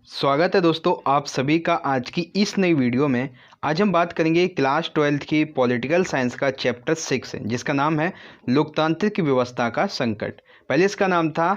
स्वागत है दोस्तों आप सभी का आज की इस नई वीडियो में। आज हम बात करेंगे क्लास 12th की पॉलिटिकल साइंस का चैप्टर 6 जिसका नाम है लोकतांत्रिक व्यवस्था का संकट। पहले इसका नाम था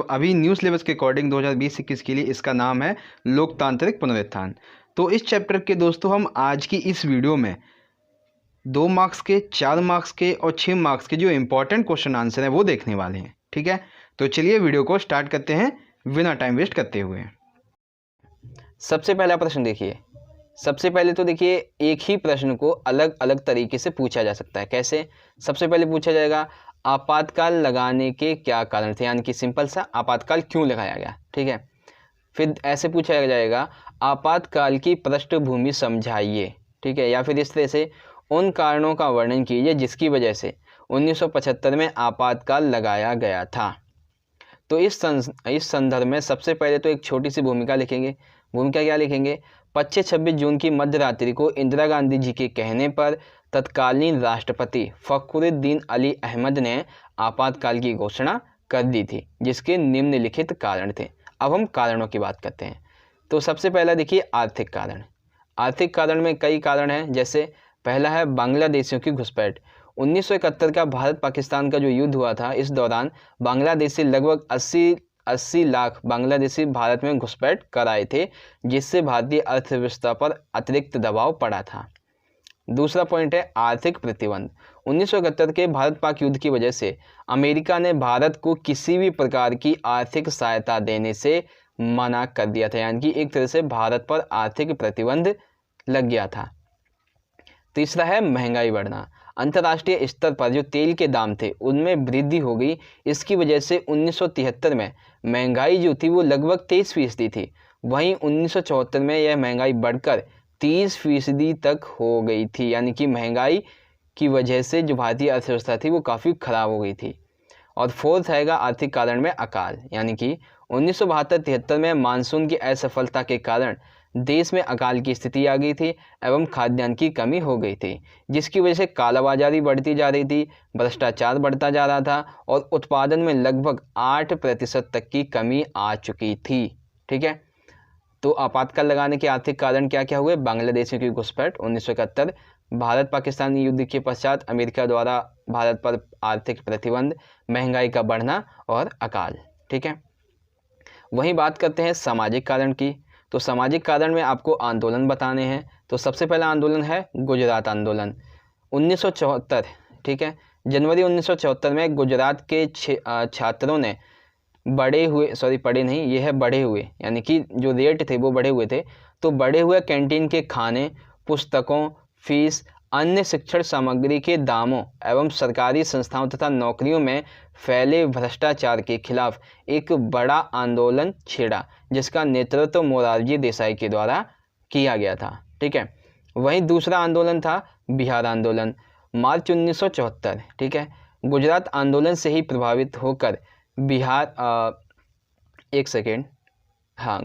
अभी न्यू सिलेबस के अकॉर्डिंग 2020-21 के लिए इसका नाम है लोकतांत्रिक पुनरुत्थान। तो इस चैप्टर के दोस्तों हम आज की इस वीडियो में 2 मार्क्स के, 4 मार्क्स के और 6 मार्क्स के जो इंपॉर्टेंट क्वेश्चन आंसर हैं वो देखने वाले हैं। ठीक है, तो चलिए वीडियो को स्टार्ट करते हैं बिना टाइम वेस्ट करते हुए। सबसे पहला प्रश्न देखिए। सबसे पहले तो देखिए एक ही प्रश्न को अलग अलग तरीके से पूछा जा सकता है। कैसे? सबसे पहले पूछा जाएगा आपातकाल लगाने के क्या कारण थे, यानी कि सिंपल सा आपातकाल क्यों लगाया गया। ठीक है, फिर ऐसे पूछा जाएगा आपातकाल की पृष्ठभूमि समझाइए। ठीक है, या फिर इस तरह से उन कारणों का वर्णन कीजिए जिसकी वजह से 1975 में आपातकाल लगाया गया था। तो इस संदर्भ में सबसे पहले तो एक छोटी सी भूमिका लिखेंगे। भूमिका क्या लिखेंगे? 25-26 जून की मध्य रात्रि को इंदिरा गांधी जी के कहने पर तत्कालीन राष्ट्रपति फखरुद्दीन अली अहमद ने आपातकाल की घोषणा कर दी थी, जिसके निम्नलिखित कारण थे। अब हम कारणों की बात करते हैं। तो सबसे पहला देखिए आर्थिक कारण। आर्थिक कारण में कई कारण हैं, जैसे पहला है बांग्लादेशियों की घुसपैठ। 1971 का भारत पाकिस्तान का जो युद्ध हुआ था, इस दौरान बांग्लादेशी लगभग 80 लाख बांग्लादेशी भारत में घुसपैठ कर आए थे, जिससे भारतीय अर्थव्यवस्था पर अतिरिक्त दबाव पड़ा था। दूसरा पॉइंट है आर्थिक प्रतिबंध। 1971 के भारत पाक युद्ध की वजह से अमेरिका ने भारत को किसी भी प्रकार की आर्थिक सहायता देने से मना कर दिया था, यानी कि एक तरह से भारत पर आर्थिक प्रतिबंध लग गया था। तीसरा है महंगाई बढ़ना। अंतर्राष्ट्रीय स्तर पर जो तेल के दाम थे उनमें वृद्धि हो गई। इसकी वजह से 1973 में महंगाई जो थी वो लगभग 23% थी। वहीं 1974 में यह महंगाई बढ़कर 30% तक हो गई थी, यानी कि महंगाई की वजह से जो भारतीय अर्थव्यवस्था थी वो काफ़ी खराब हो गई थी। और फोर्थ आएगा आर्थिक कारण में अकाल, यानी कि 1972-73 में मानसून की असफलता के कारण देश में अकाल की स्थिति आ गई थी एवं खाद्यान्न की कमी हो गई थी, जिसकी वजह से कालाबाजारी बढ़ती जा रही थी, भ्रष्टाचार बढ़ता जा रहा था और उत्पादन में लगभग 8% तक की कमी आ चुकी थी। ठीक है, तो आपातकाल लगाने के आर्थिक कारण क्या क्या हुए? बांग्लादेशियों की घुसपैठ 1971, भारत पाकिस्तान युद्ध के पश्चात अमेरिका द्वारा भारत पर आर्थिक प्रतिबंध, महंगाई का बढ़ना और अकाल। ठीक है, वहीं बात करते हैं सामाजिक कारण की। तो सामाजिक कारण में आपको आंदोलन बताने हैं। तो सबसे पहला आंदोलन है गुजरात आंदोलन 1974। ठीक है, जनवरी 1974 में गुजरात के छात्रों ने बढ़े हुए यानी कि जो रेट थे वो बढ़े हुए थे। तो बढ़े हुए कैंटीन के खाने, पुस्तकों, फीस, अन्य शिक्षण सामग्री के दामों एवं सरकारी संस्थाओं तथा नौकरियों में फैले भ्रष्टाचार के खिलाफ एक बड़ा आंदोलन छेड़ा, जिसका नेतृत्व मोरारजी देसाई के द्वारा किया गया था। ठीक है, वहीं दूसरा आंदोलन था बिहार आंदोलन, मार्च 1974। ठीक है, गुजरात आंदोलन से ही प्रभावित होकर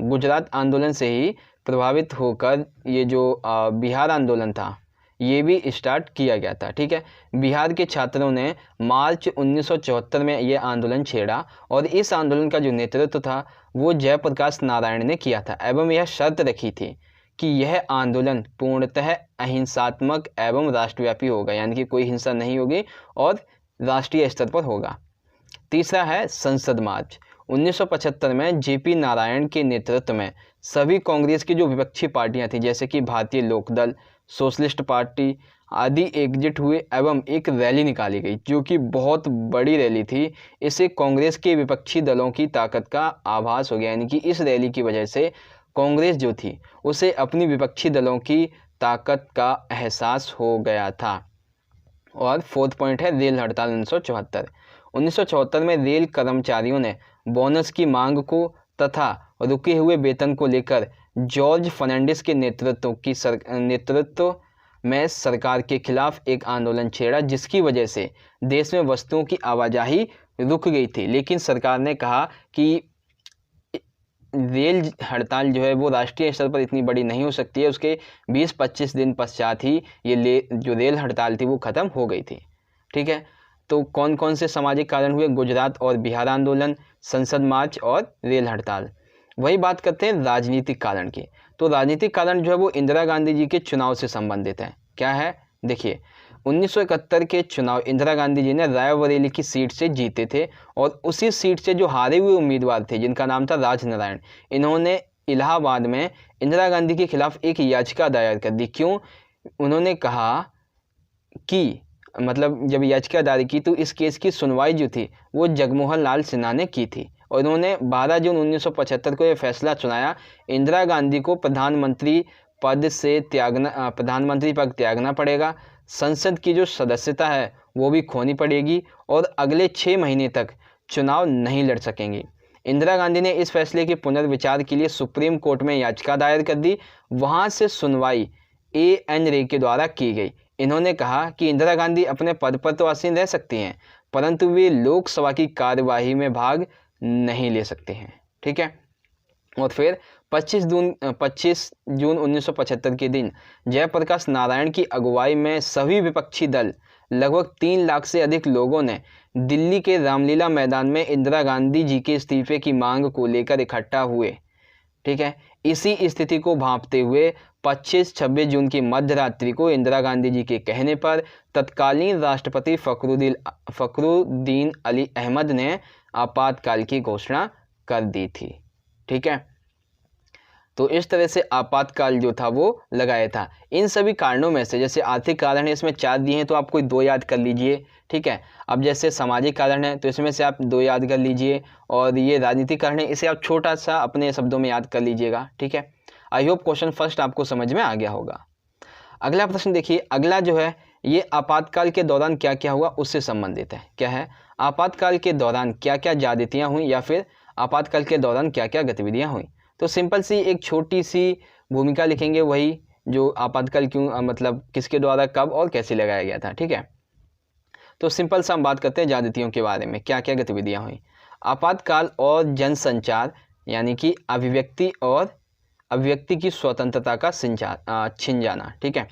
गुजरात आंदोलन से ही प्रभावित होकर ये जो बिहार आंदोलन था ये भी स्टार्ट किया गया था। ठीक है, बिहार के छात्रों ने मार्च 1974 में ये आंदोलन छेड़ा और इस आंदोलन का जो नेतृत्व था वो जयप्रकाश नारायण ने किया था एवं यह शर्त रखी थी कि यह आंदोलन पूर्णतः अहिंसात्मक एवं राष्ट्रव्यापी होगा, यानी कि कोई हिंसा नहीं होगी और राष्ट्रीय स्तर पर होगा। तीसरा है संसद मार्च 1975 में जेपी नारायण के नेतृत्व में सभी कांग्रेस की जो विपक्षी पार्टियां थी, जैसे कि भारतीय लोकदल, सोशलिस्ट पार्टी आदि एकजुट हुए एवं एक रैली निकाली गई, जो कि बहुत बड़ी रैली थी। इससे कांग्रेस के विपक्षी दलों की ताकत का आभास हो गया, यानी कि इस रैली की वजह से कांग्रेस जो थी उसे अपनी विपक्षी दलों की ताकत का एहसास हो गया था। और फोर्थ पॉइंट है रेल हड़ताल 1974 में रेल कर्मचारियों ने बोनस की मांग को तथा रुके हुए वेतन को लेकर जॉर्ज फर्नांडिस के नेतृत्व में सरकार के खिलाफ एक आंदोलन छेड़ा, जिसकी वजह से देश में वस्तुओं की आवाजाही रुक गई थी। लेकिन सरकार ने कहा कि रेल हड़ताल जो है वो राष्ट्रीय स्तर पर इतनी बड़ी नहीं हो सकती है, उसके 20-25 दिन पश्चात ही ये जो रेल हड़ताल थी वो ख़त्म हो गई थी। ठीक है, तो कौन कौन से सामाजिक कारण हुए? गुजरात और बिहार आंदोलन, संसद मार्च और रेल हड़ताल। वही बात करते हैं राजनीतिक कारण की। तो राजनीतिक कारण जो है वो इंदिरा गांधी जी के चुनाव से संबंधित है। क्या है, देखिए 1971 के चुनाव इंदिरा गांधी जी ने रायबरेली की सीट से जीते थे और उसी सीट से जो हारे हुए उम्मीदवार थे जिनका नाम था राजनारायण, इन्होंने इलाहाबाद में इंदिरा गांधी के खिलाफ एक याचिका दायर कर दी। क्यों? उन्होंने कहा कि मतलब जब याचिका दायर की तो इस केस की सुनवाई जो थी वो जगमोहन लाल सिन्हा ने की थी और उन्होंने 12 जून 1975 को यह फैसला सुनाया, इंदिरा गांधी को प्रधानमंत्री पद त्यागना पड़ेगा, संसद की जो सदस्यता है वो भी खोनी पड़ेगी और अगले 6 महीने तक चुनाव नहीं लड़ सकेंगी। इंदिरा गांधी ने इस फैसले के पुनर्विचार के लिए सुप्रीम कोर्ट में याचिका दायर कर दी। वहां से सुनवाई एन रे के द्वारा की गई। इन्होंने कहा कि इंदिरा गांधी अपने पद पर तो आसीन रह सकती हैं परंतु वे लोकसभा की कार्यवाही में भाग नहीं ले सकते हैं। ठीक है, और फिर 25 जून 1975 के दिन जयप्रकाश नारायण की अगुवाई में सभी विपक्षी दल लगभग 3 लाख से अधिक लोगों ने दिल्ली के रामलीला मैदान में इंदिरा गांधी जी के इस्तीफे की मांग को लेकर इकट्ठा हुए। ठीक है, इसी स्थिति को भांपते हुए 25-26 जून की मध्यरात्रि को इंदिरा गांधी जी के कहने पर तत्कालीन राष्ट्रपति फखरुद्दीन अली अहमद ने आपातकाल की घोषणा कर दी थी। ठीक है, तो इस तरह से आपातकाल जो था वो लगाया था। इन सभी कारणों में से जैसे आर्थिक कारण है इसमें 4 दिए हैं तो आप कोई 2 याद कर लीजिए। ठीक है, अब जैसे सामाजिक कारण है तो इसमें से आप 2 याद कर लीजिए और ये राजनीतिक कारण है इसे आप छोटा सा अपने शब्दों में याद कर लीजिएगा। ठीक है, आई होप क्वेश्चन फर्स्ट आपको समझ में आ गया होगा। अगला प्रश्न देखिए, अगला जो है ये आपातकाल के दौरान क्या क्या हुआ उससे संबंधित है। क्या है, आपातकाल के दौरान क्या क्या ज्यादतियाँ हुई या फिर आपातकाल के दौरान क्या क्या गतिविधियाँ हुई। तो सिंपल सी एक छोटी सी भूमिका लिखेंगे, वही जो आपातकाल क्यों मतलब किसके द्वारा कब और कैसे लगाया गया था। ठीक है, तो सिंपल सा हम बात करते हैं ज्यादतियों के बारे में, क्या क्या गतिविधियां हुई। आपातकाल और जनसंचार यानी कि अभिव्यक्ति की स्वतंत्रता का छिन जाना। ठीक है,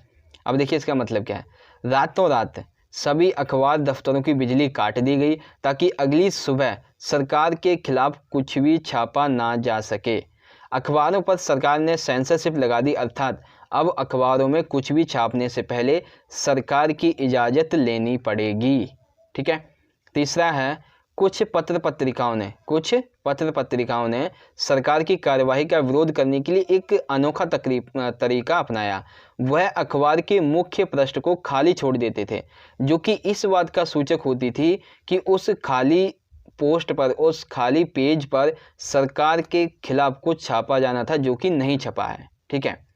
अब देखिए इसका मतलब क्या है। रातों रात सभी अखबार दफ्तरों की बिजली काट दी गई ताकि अगली सुबह सरकार के खिलाफ कुछ भी छापा ना जा सके। अखबारों पर सरकार ने सेंसरशिप लगा दी, अर्थात अब अखबारों में कुछ भी छापने से पहले सरकार की इजाज़त लेनी पड़ेगी। ठीक है, तीसरा है कुछ पत्र पत्रिकाओं ने सरकार की कार्यवाही का विरोध करने के लिए एक अनोखा तरीका अपनाया। वह अखबार के मुख्य पृष्ठ को खाली छोड़ देते थे, जो कि इस बात का सूचक होती थी कि उस खाली पोस्ट पर, उस खाली पेज पर सरकार के खिलाफ कुछ छापा जाना था जो कि नहीं छपा है। ठीक है,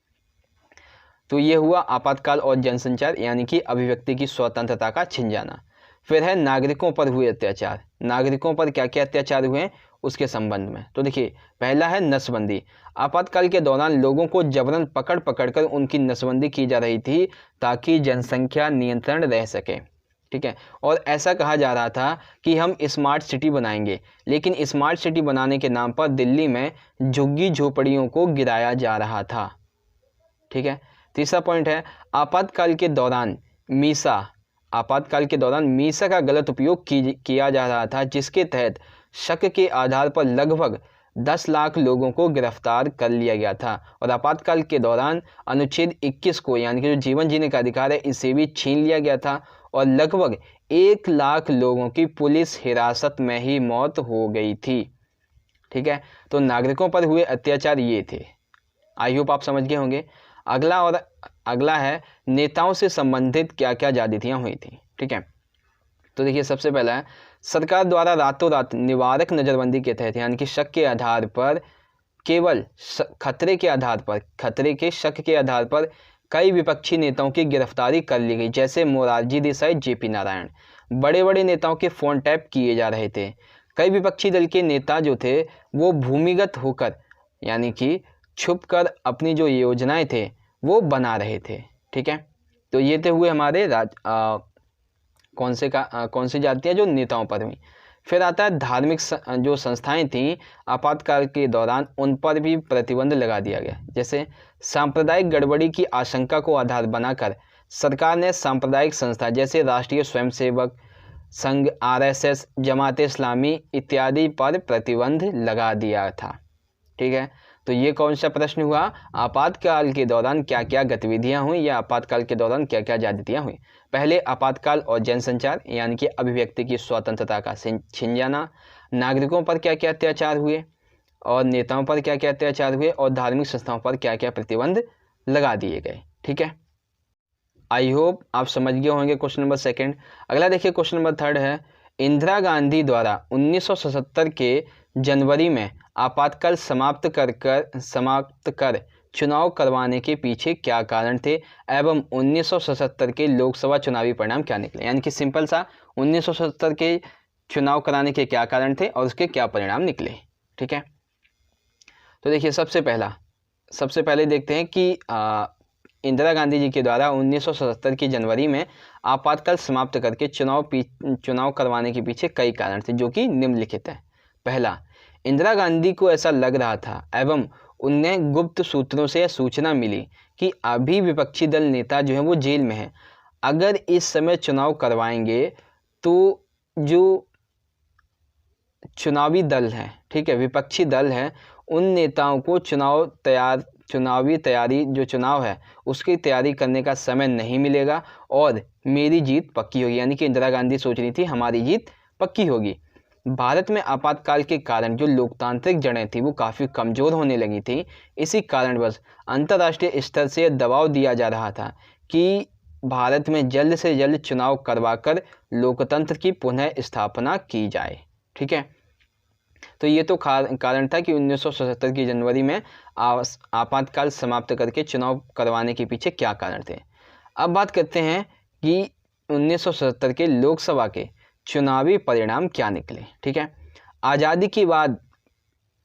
तो ये हुआ आपातकाल और जनसंचार यानी कि अभिव्यक्ति की स्वतंत्रता का छिन जाना। फिर है नागरिकों पर हुए अत्याचार। नागरिकों पर क्या क्या अत्याचार हुए उसके संबंध में। तो देखिए पहला है नसबंदी। आपातकाल के दौरान लोगों को जबरन पकड़ कर उनकी नसबंदी की जा रही थी ताकि जनसंख्या नियंत्रण रह सके। ठीक है, और ऐसा कहा जा रहा था कि हम स्मार्ट सिटी बनाएंगे, लेकिन स्मार्ट सिटी बनाने के नाम पर दिल्ली में झुग्गी झोपड़ियों को गिराया जा रहा था। ठीक है, तीसरा पॉइंट है आपातकाल के दौरान मीसा का गलत उपयोग किया जा रहा था, जिसके तहत शक के आधार पर लगभग 10 लाख लोगों को गिरफ्तार कर लिया गया था। और आपातकाल के दौरान अनुच्छेद 21 को यानी कि जो जीवन जीने का अधिकार है इसे भी छीन लिया गया था और लगभग 1 लाख लोगों की पुलिस हिरासत में ही मौत हो गई थी। ठीक है, तो नागरिकों पर हुए अत्याचार ये थे। आई होप आप समझ गए होंगे। अगला है नेताओं से संबंधित क्या क्या ज्यादतियां हुई थी। ठीक है, तो देखिए सबसे पहला है सरकार द्वारा रातों रात निवारक नजरबंदी के तहत यानी कि शक के आधार पर, केवल खतरे के शक के आधार पर कई विपक्षी नेताओं की गिरफ्तारी कर ली गई, जैसे मोरारजी देसाई, जेपी नारायण। बड़े बड़े नेताओं के फोन टैप किए जा रहे थे। कई विपक्षी दल के नेता जो थे वो भूमिगत होकर यानी कि छुप कर अपनी जो योजनाएं थे वो बना रहे थे। ठीक है, तो ये थे हुए हमारे कौन सी जातियाँ जो नेताओं पर हुई। फिर आता है धार्मिक जो संस्थाएं थीं आपातकाल के दौरान उन पर भी प्रतिबंध लगा दिया गया। जैसे सांप्रदायिक गड़बड़ी की आशंका को आधार बनाकर सरकार ने सांप्रदायिक संस्था जैसे राष्ट्रीय स्वयंसेवक संघ, RSS, जमात इस्लामी इत्यादि पर प्रतिबंध लगा दिया था। ठीक है, तो ये कौन सा प्रश्न हुआ, आपातकाल के दौरान क्या क्या गतिविधियां हुई या आपातकाल के दौरान क्या क्या ज्यादतियां हुई। पहले आपातकाल और जनसंचार यानी कि अभिव्यक्ति की स्वतंत्रता का छिन जाना, नागरिकों पर क्या क्या अत्याचार हुए और नेताओं पर क्या क्या अत्याचार हुए और धार्मिक संस्थाओं पर क्या क्या प्रतिबंध लगा दिए गए। ठीक है, आई होप आप समझ गए होंगे क्वेश्चन नंबर सेकंड। अगला देखिए क्वेश्चन नंबर थर्ड है, इंदिरा गांधी द्वारा 1977 के जनवरी में आपातकाल समाप्त कर चुनाव करवाने के पीछे क्या कारण थे एवं 1977 के लोकसभा चुनावी परिणाम क्या निकले। यानी कि सिंपल सा 1977 के चुनाव कराने के क्या कारण थे और उसके क्या परिणाम निकले। ठीक है, तो देखिए सबसे पहले देखते हैं कि इंदिरा गांधी जी के द्वारा 1977 की जनवरी में आपातकाल समाप्त करके चुनाव करवाने के पीछे कई कारण थे जो कि निम्नलिखित है। पहला, इंदिरा गांधी को ऐसा लग रहा था एवं उन्हें गुप्त सूत्रों से सूचना मिली कि अभी विपक्षी दल नेता जो है वो जेल में है, अगर इस समय चुनाव करवाएंगे तो जो चुनावी दल है, ठीक है, विपक्षी दल है, उन नेताओं को चुनावी तैयारी जो चुनाव है उसकी तैयारी करने का समय नहीं मिलेगा और मेरी जीत पक्की होगी। यानी कि इंदिरा गांधी सोच रही थी हमारी जीत पक्की होगी। भारत में आपातकाल के कारण जो लोकतांत्रिक जड़ें थी वो काफ़ी कमज़ोर होने लगी थी। इसी कारणवश अंतर्राष्ट्रीय स्तर से दबाव दिया जा रहा था कि भारत में जल्द से जल्द चुनाव करवाकर लोकतंत्र की पुनः स्थापना की जाए। ठीक है, तो ये तो कारण था कि 1977 की जनवरी में आपातकाल समाप्त करके चुनाव करवाने के पीछे क्या कारण थे। अब बात करते हैं कि 1977 के लोकसभा के चुनावी परिणाम क्या निकले। ठीक है, आज़ादी के बाद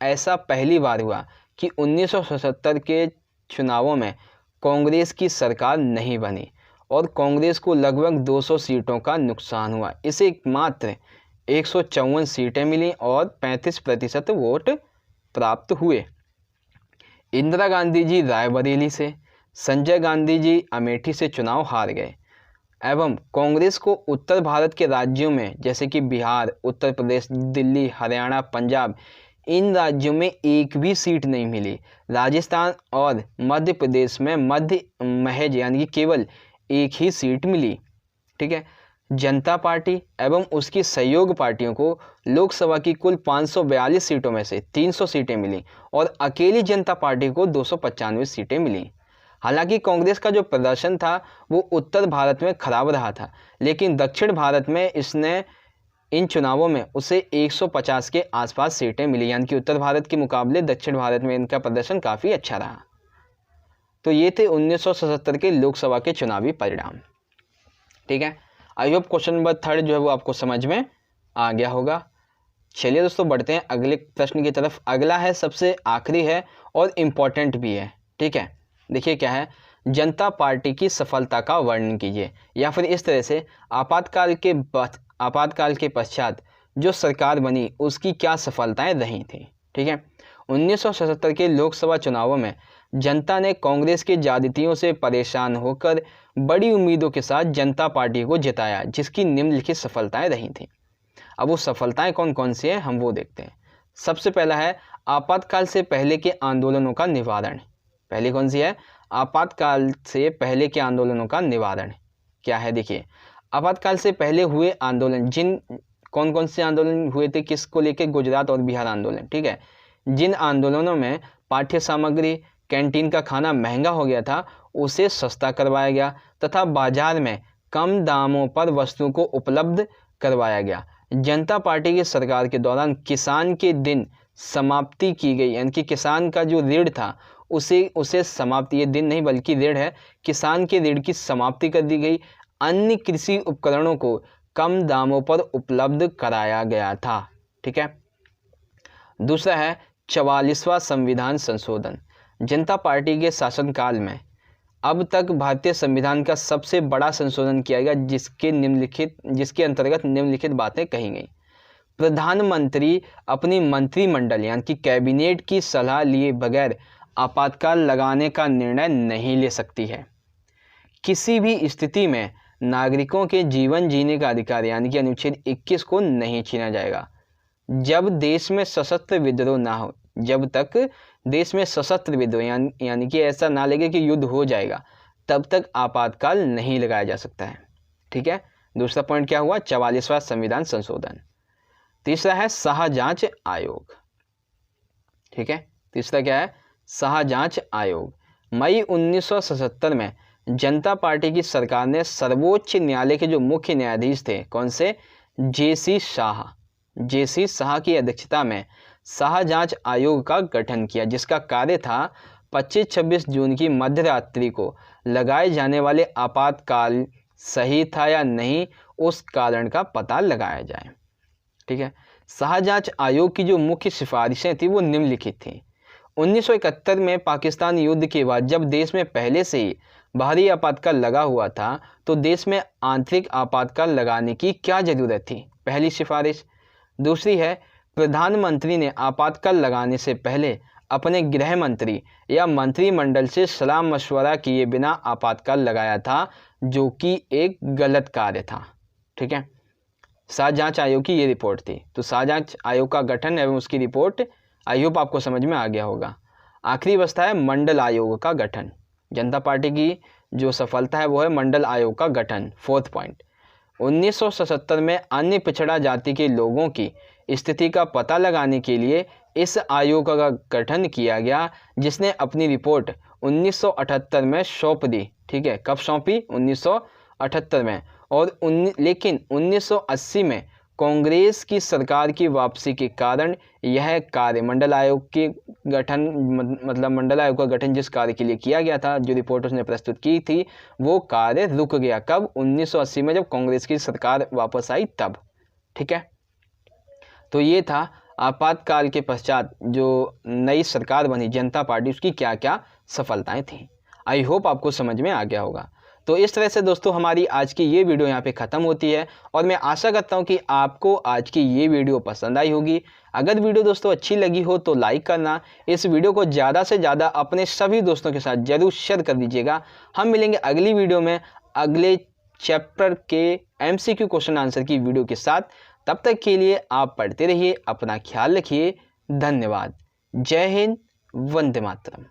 ऐसा पहली बार हुआ कि 1977 के चुनावों में कांग्रेस की सरकार नहीं बनी और कांग्रेस को लगभग 200 सीटों का नुकसान हुआ। इसे मात्र 154 सीटें मिली और 35% वोट प्राप्त हुए। इंदिरा गांधी जी रायबरेली से, संजय गांधी जी अमेठी से चुनाव हार गए एवं कांग्रेस को उत्तर भारत के राज्यों में जैसे कि बिहार, उत्तर प्रदेश, दिल्ली, हरियाणा, पंजाब, इन राज्यों में एक भी सीट नहीं मिली। राजस्थान और मध्य प्रदेश में महज यानी कि केवल एक ही सीट मिली। ठीक है, जनता पार्टी एवं उसकी सहयोग पार्टियों को लोकसभा की कुल 542 सीटों में से 300 सीटें मिली और अकेली जनता पार्टी को 295 सीटें मिली। हालांकि कांग्रेस का जो प्रदर्शन था वो उत्तर भारत में खराब रहा था, लेकिन दक्षिण भारत में इसने इन चुनावों में उसे 150 के आसपास सीटें मिली। यानी कि उत्तर भारत के मुकाबले दक्षिण भारत में इनका प्रदर्शन काफ़ी अच्छा रहा। तो ये थे 1977 के लोकसभा के चुनावी परिणाम। ठीक है, I hope question number third जो है वो आपको समझ में आ गया होगा। चलिए दोस्तों बढ़ते हैं अगले प्रश्न की तरफ। अगला है सबसे आखिरी है और इम्पोर्टेंट भी है। ठीक है, देखिए क्या है, जनता पार्टी की सफलता का वर्णन कीजिए, या फिर इस तरह से आपातकाल के पश्चात जो सरकार बनी उसकी क्या सफलताएं रही थी। ठीक है, 1977 के लोकसभा चुनावों में जनता ने कांग्रेस के ज्यादतियों से परेशान होकर बड़ी उम्मीदों के साथ जनता पार्टी को जिताया, जिसकी निम्नलिखित सफलताएं रही थीं। अब वो सफलताएं कौन कौन सी हैं हम वो देखते हैं। सबसे पहला है आपातकाल से पहले के आंदोलनों का निवारण। पहली कौन सी है, आपातकाल से पहले के आंदोलनों का निवारण क्या है। देखिए, आपातकाल से पहले हुए आंदोलन, कौन कौन से आंदोलन हुए थे, किसको लेके, गुजरात और बिहार आंदोलन। ठीक है, जिन आंदोलनों में पाठ्य सामग्री, कैंटीन का खाना महंगा हो गया था उसे सस्ता करवाया गया तथा बाजार में कम दामों पर वस्तुओं को उपलब्ध करवाया गया। जनता पार्टी की सरकार के दौरान किसान के दिन समाप्ति की गई, यानी कि किसान का जो ऋण था उसे समाप्ति, ये दिन नहीं बल्कि ऋण है, किसान के ऋण की समाप्ति कर दी गई। अन्य कृषि उपकरणों को कम दामों पर उपलब्ध कराया गया था। ठीक है, दूसरा है 44वां संविधान संशोधन। जनता पार्टी के शासनकाल में अब तक भारतीय संविधान का सबसे बड़ा संशोधन किया गया, जिसके अंतर्गत निम्नलिखित बातें कही गई। प्रधानमंत्री अपनी मंत्रिमंडल यानी कि कैबिनेट की सलाह लिए बगैर आपातकाल लगाने का निर्णय नहीं ले सकती है। किसी भी स्थिति में नागरिकों के जीवन जीने का अधिकार यानी कि अनुच्छेद 21 को नहीं छीना जाएगा। जब देश में सशस्त्र विद्रोह ना हो, जब तक देश में सशस्त्र विद्रोह यानी कि ऐसा ना लगे कि युद्ध हो जाएगा, तब तक आपातकाल नहीं लगाया जा सकता है। ठीक है, दूसरा पॉइंट क्या हुआ, 44वां संविधान संशोधन। तीसरा है शाहजांच आयोग। ठीक है, तीसरा क्या है, शाहजांच आयोग। मई 1977 में जनता पार्टी की सरकार ने सर्वोच्च न्यायालय के जो मुख्य न्यायाधीश थे, कौन से, जेसी शाह की अध्यक्षता में शाहजांच आयोग का गठन किया, जिसका कार्य था 25-26 जून की मध्य रात्रि को लगाए जाने वाले आपातकाल सही था या नहीं, उस कारण का पता लगाया जाए। ठीक है, शाहजांच आयोग की जो मुख्य सिफारिशें थी वो निम्नलिखित थी। 1971 में पाकिस्तान युद्ध के बाद जब देश में पहले से ही बाहरी आपातकाल लगा हुआ था, तो देश में आंतरिक आपातकाल लगाने की क्या जरूरत थी, पहली सिफारिश। दूसरी है, प्रधानमंत्री ने आपातकाल लगाने से पहले अपने गृह मंत्री या मंत्रिमंडल से सलाह मशवरा किए बिना आपातकाल लगाया था, जो कि एक गलत कार्य था। ठीक है, शाहजांच आयोग की ये रिपोर्ट थी। तो शाहजांच आयोग का गठन एवं उसकी रिपोर्ट, आई होप आपको समझ में आ गया होगा। आखिरी अवस्था है मंडल आयोग का गठन। जनता पार्टी की जो सफलता है वो है मंडल आयोग का गठन, फोर्थ पॉइंट। 1977 में अन्य पिछड़ा जाति के लोगों की स्थिति का पता लगाने के लिए इस आयोग का गठन किया गया, जिसने अपनी रिपोर्ट 1978 में सौंप दी। ठीक है, कब सौंपी, 1978 में। और लेकिन 1980 में कांग्रेस की सरकार की वापसी के कारण यह कार्य मंडल आयोग के गठन, मतलब मंडल आयोग का गठन जिस कार्य के लिए किया गया था, जो रिपोर्ट उसने प्रस्तुत की थी, वो कार्य रुक गया। कब, 1980 में, जब कांग्रेस की सरकार वापस आई तब। ठीक है, तो ये था आपातकाल के पश्चात जो नई सरकार बनी जनता पार्टी, उसकी क्या क्या सफलताएं थीं। आई होप आपको समझ में आ गया होगा। तो इस तरह से दोस्तों हमारी आज की ये वीडियो यहाँ पे ख़त्म होती है, और मैं आशा करता हूँ कि आपको आज की ये वीडियो पसंद आई होगी। अगर वीडियो दोस्तों अच्छी लगी हो तो लाइक करना, इस वीडियो को ज़्यादा से ज़्यादा अपने सभी दोस्तों के साथ ज़रूर शेयर कर दीजिएगा। हम मिलेंगे अगली वीडियो में अगले चैप्टर के MCQ क्वेश्चन आंसर की वीडियो के साथ। तब तक के लिए आप पढ़ते रहिए, अपना ख्याल रखिए। धन्यवाद। जय हिंद, वंदे मातरम।